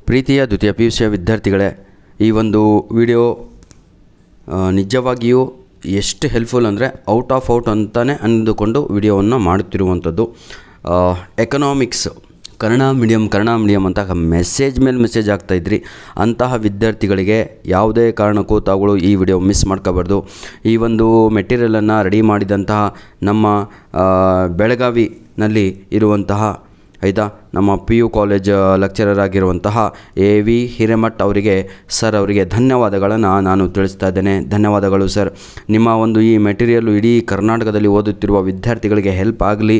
ಪ್ರೀತಿಯ ದ್ವಿತೀಯ PUC ವಿದ್ಯಾರ್ಥಿಗಳೇ, ಈ ಒಂದು ವಿಡಿಯೋ ನಿಜವಾಗಿಯೂ ಎಷ್ಟು ಹೆಲ್ಪ್ಫುಲ್ ಅಂದರೆ ಔಟ್ ಅಂತಲೇ ಅಂದುಕೊಂಡು ವಿಡಿಯೋವನ್ನು ಮಾಡುತ್ತಿರುವಂಥದ್ದು. ಎಕನಾಮಿಕ್ಸ್ ಕನ್ನಡ ಮೀಡಿಯಮ್ ಅಂತ ಮೆಸೇಜ್ ಮೇಲೆ ಮೆಸೇಜ್ ಆಗ್ತಾಯಿದ್ರಿ. ಅಂತಹ ವಿದ್ಯಾರ್ಥಿಗಳಿಗೆ ಯಾವುದೇ ಕಾರಣಕ್ಕೂ ತಾವುಗಳು ಈ ವಿಡಿಯೋ ಮಿಸ್ ಮಾಡ್ಕೋಬಾರ್ದು. ಈ ಒಂದು ಮೆಟೀರಿಯಲನ್ನು ರೆಡಿ ಮಾಡಿದಂತಹ ನಮ್ಮ ಬೆಳಗಾವಿನಲ್ಲಿ ಇರುವಂತಹ ನಮ್ಮ PU ಕಾಲೇಜ್ ಲೆಕ್ಚರರ್ ಆಗಿರುವಂತಹ AV ಹಿರೇಮಠ್ ಅವರಿಗೆ ಧನ್ಯವಾದಗಳನ್ನು ನಾನು ತಿಳಿಸ್ತಾ ಇದ್ದೇನೆ. ಧನ್ಯವಾದಗಳು ಸರ್. ನಿಮ್ಮ ಒಂದು ಈ ಮೆಟೀರಿಯಲ್ಲು ಇಡೀ ಕರ್ನಾಟಕದಲ್ಲಿ ಓದುತ್ತಿರುವ ವಿದ್ಯಾರ್ಥಿಗಳಿಗೆ ಹೆಲ್ಪ್ ಆಗಲಿ,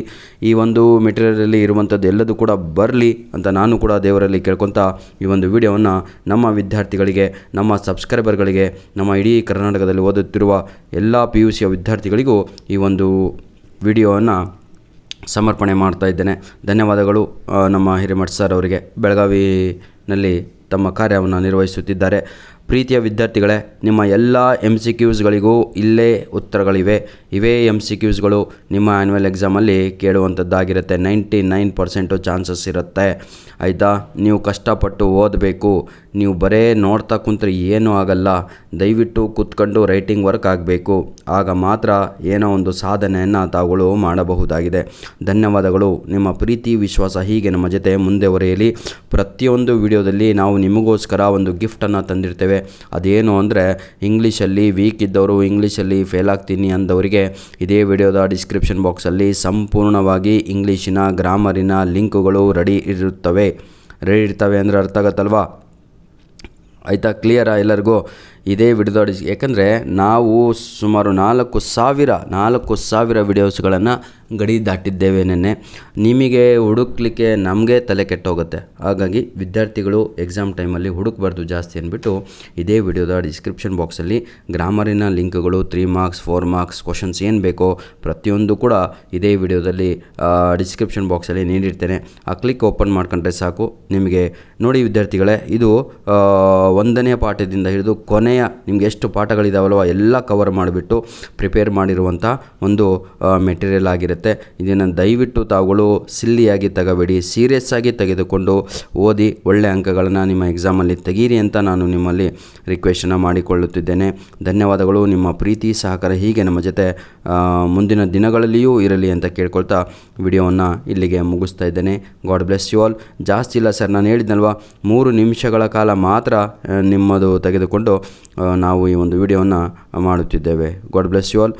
ಈ ಒಂದು ಮೆಟೀರಿಯಲಲ್ಲಿ ಇರುವಂಥದ್ದು ಎಲ್ಲದೂ ಕೂಡ ಬರಲಿ ಅಂತ ನಾನು ಕೂಡ ದೇವರಲ್ಲಿ ಕೇಳ್ಕೊತ ಈ ಒಂದು ವಿಡಿಯೋವನ್ನು ನಮ್ಮ ವಿದ್ಯಾರ್ಥಿಗಳಿಗೆ, ನಮ್ಮ ಸಬ್ಸ್ಕ್ರೈಬರ್ಗಳಿಗೆ, ನಮ್ಮ ಇಡೀ ಕರ್ನಾಟಕದಲ್ಲಿ ಓದುತ್ತಿರುವ ಎಲ್ಲ PUC ವಿದ್ಯಾರ್ಥಿಗಳಿಗೂ ಈ ಒಂದು ವಿಡಿಯೋವನ್ನು ಸಮರ್ಪಣೆ ಮಾಡ್ತಾ ಇದ್ದೇನೆ. ಧನ್ಯವಾದಗಳು ನಮ್ಮ ಹಿರೇಮಠ್ ಸರ್ ಅವರಿಗೆ. ಬೆಳಗಾವಿನಲ್ಲಿ ತಮ್ಮ ಕಾರ್ಯವನ್ನು ನಿರ್ವಹಿಸುತ್ತಿದ್ದಾರೆ. ಪ್ರೀತಿಯ ವಿದ್ಯಾರ್ಥಿಗಳೇ, ನಿಮ್ಮ ಎಲ್ಲ MCQsಗಳಿಗೂ ಇಲ್ಲೇ ಉತ್ತರಗಳಿವೆ. ಇವೇ MCQsಗಳು ನಿಮ್ಮ ಆ್ಯನ್ಯುವಲ್ ಎಕ್ಸಾಮಲ್ಲಿ ಕೇಳುವಂಥದ್ದಾಗಿರುತ್ತೆ. 99% ಚಾನ್ಸಸ್ ಇರುತ್ತೆ. ಆಯಿತಾ? ನೀವು ಕಷ್ಟಪಟ್ಟು ಓದಬೇಕು. ನೀವು ಬರೇ ನೋಡ್ತಾ ಕುಂತ್ರೆ ಏನೂ ಆಗಲ್ಲ. ದಯವಿಟ್ಟು ಕೂತ್ಕೊಂಡು ರೈಟಿಂಗ್ ವರ್ಕ್ ಆಗಬೇಕು. ಆಗ ಮಾತ್ರ ಏನೋ ಒಂದು ಸಾಧನೆಯನ್ನು ತಾವುಗಳು ಮಾಡಬಹುದಾಗಿದೆ. ಧನ್ಯವಾದಗಳು. ನಿಮ್ಮ ಪ್ರೀತಿ ವಿಶ್ವಾಸ ಹೀಗೆ ನಮ್ಮ ಜೊತೆ ಮುಂದೆವರೆಯಲಿ. ಪ್ರತಿಯೊಂದು ವಿಡಿಯೋದಲ್ಲಿ ನಾವು ನಿಮಗೋಸ್ಕರ ಒಂದು ಗಿಫ್ಟನ್ನು ತಂದಿರ್ತೇವೆ. ಅದೇನು ಅಂದರೆ, ಇಂಗ್ಲೀಷಲ್ಲಿ ವೀಕ್ ಇದ್ದವರು, ಇಂಗ್ಲೀಷಲ್ಲಿ ಫೇಲ್ ಆಗ್ತೀನಿ ಅಂದವರಿಗೆ ಇದೇ ವಿಡಿಯೋದ ಡಿಸ್ಕ್ರಿಪ್ಷನ್ ಬಾಕ್ಸಲ್ಲಿ ಸಂಪೂರ್ಣವಾಗಿ ಇಂಗ್ಲೀಷಿನ ಗ್ರಾಮರಿನ ಲಿಂಕುಗಳು ರೆಡಿ ಇರ್ತವೆ ಅಂದರೆ ಅರ್ಥ ಆಗುತ್ತಲ್ವಾ? ಆಯಿತಾ? ಕ್ಲಿಯರಾ ಎಲ್ಲರಿಗೂ? ಇದೇ ವಿಡಿಯೋದ ಯಾಕಂದರೆ ನಾವು ಸುಮಾರು 4,000 ವಿಡಿಯೋಸ್ಗಳನ್ನು ಗಡಿ ದಾಟಿದ್ದೇವೆ. ನಿಮಗೆ ಹುಡುಕ್ಲಿಕ್ಕೆ ನಮಗೆ ತಲೆ ಕೆಟ್ಟೋಗುತ್ತೆ. ಹಾಗಾಗಿ ವಿದ್ಯಾರ್ಥಿಗಳು ಎಕ್ಸಾಮ್ ಟೈಮಲ್ಲಿ ಹುಡುಕಬಾರ್ದು ಜಾಸ್ತಿ ಅಂದ್ಬಿಟ್ಟು ಇದೇ ವಿಡಿಯೋದ ಡಿಸ್ಕ್ರಿಪ್ಷನ್ ಬಾಕ್ಸಲ್ಲಿ ಗ್ರಾಮರಿನ ಲಿಂಕ್ಗಳು 3 ಮಾರ್ಕ್ಸ್ 4 ಮಾರ್ಕ್ಸ್ ಕ್ವಶನ್ಸ್ ಏನು ಬೇಕೋ ಪ್ರತಿಯೊಂದು ಕೂಡ ಇದೇ ವಿಡಿಯೋದಲ್ಲಿ ಡಿಸ್ಕ್ರಿಪ್ಷನ್ ಬಾಕ್ಸಲ್ಲಿ ನೀಡಿರ್ತೇನೆ. ಆ ಕ್ಲಿಕ್ ಓಪನ್ ಮಾಡ್ಕೊಂಡ್ರೆ ಸಾಕು. ನಿಮಗೆ ನೋಡಿ ವಿದ್ಯಾರ್ಥಿಗಳೇ, ಇದು 1ನೇ ಪಾಠದಿಂದ ಹಿಡಿದು ಕೊನೆಯ ನಿಮಗೆ ಎಷ್ಟು ಪಾಠಗಳಿದಾವಲ್ವ ಎಲ್ಲ ಕವರ್ ಮಾಡಿಬಿಟ್ಟು ಪ್ರಿಪೇರ್ ಮಾಡಿರುವಂಥ ಒಂದು ಮೆಟೀರಿಯಲ್ ಆಗಿರುತ್ತೆ. ಇದನ್ನು ದಯವಿಟ್ಟು ತಾವುಗಳು ಸಿಲ್ಲಿಯಾಗಿ ತಗೋಬೇಡಿ, ಸೀರಿಯಸ್ ಆಗಿ ತೆಗೆದುಕೊಂಡು ಓದಿ ಒಳ್ಳೆಯ ಅಂಕಗಳನ್ನು ನಿಮ್ಮ ಎಕ್ಸಾಮಲ್ಲಿ ತೆಗೀರಿ ಅಂತ ನಾನು ನಿಮ್ಮಲ್ಲಿ ರಿಕ್ವೆಸ್ಟನ್ನು ಮಾಡಿಕೊಳ್ಳುತ್ತಿದ್ದೇನೆ. ಧನ್ಯವಾದಗಳು. ನಿಮ್ಮ ಪ್ರೀತಿ ಸಹಕಾರ ಹೀಗೆ ನಮ್ಮ ಜೊತೆ ಮುಂದಿನ ದಿನಗಳಲ್ಲಿಯೂ ಇರಲಿ ಅಂತ ಕೇಳ್ಕೊಳ್ತಾ ವಿಡಿಯೋವನ್ನು ಇಲ್ಲಿಗೆ ಮುಗಿಸ್ತಾ ಇದ್ದೇನೆ. God bless you all. ಜಾಸ್ತಿ ಇಲ್ಲ ಸರ್, ನಾನು ಹೇಳಿದ್ನಲ್ವ 3 ನಿಮಿಷಗಳ ಕಾಲ ಮಾತ್ರ ನಿಮ್ಮದು ತೆಗೆದುಕೊಂಡು ನಾವು ಈ ಒಂದು ವಿಡಿಯೋವನ್ನು ಮಾಡುತ್ತಿದ್ದೇವೆ. God bless you all.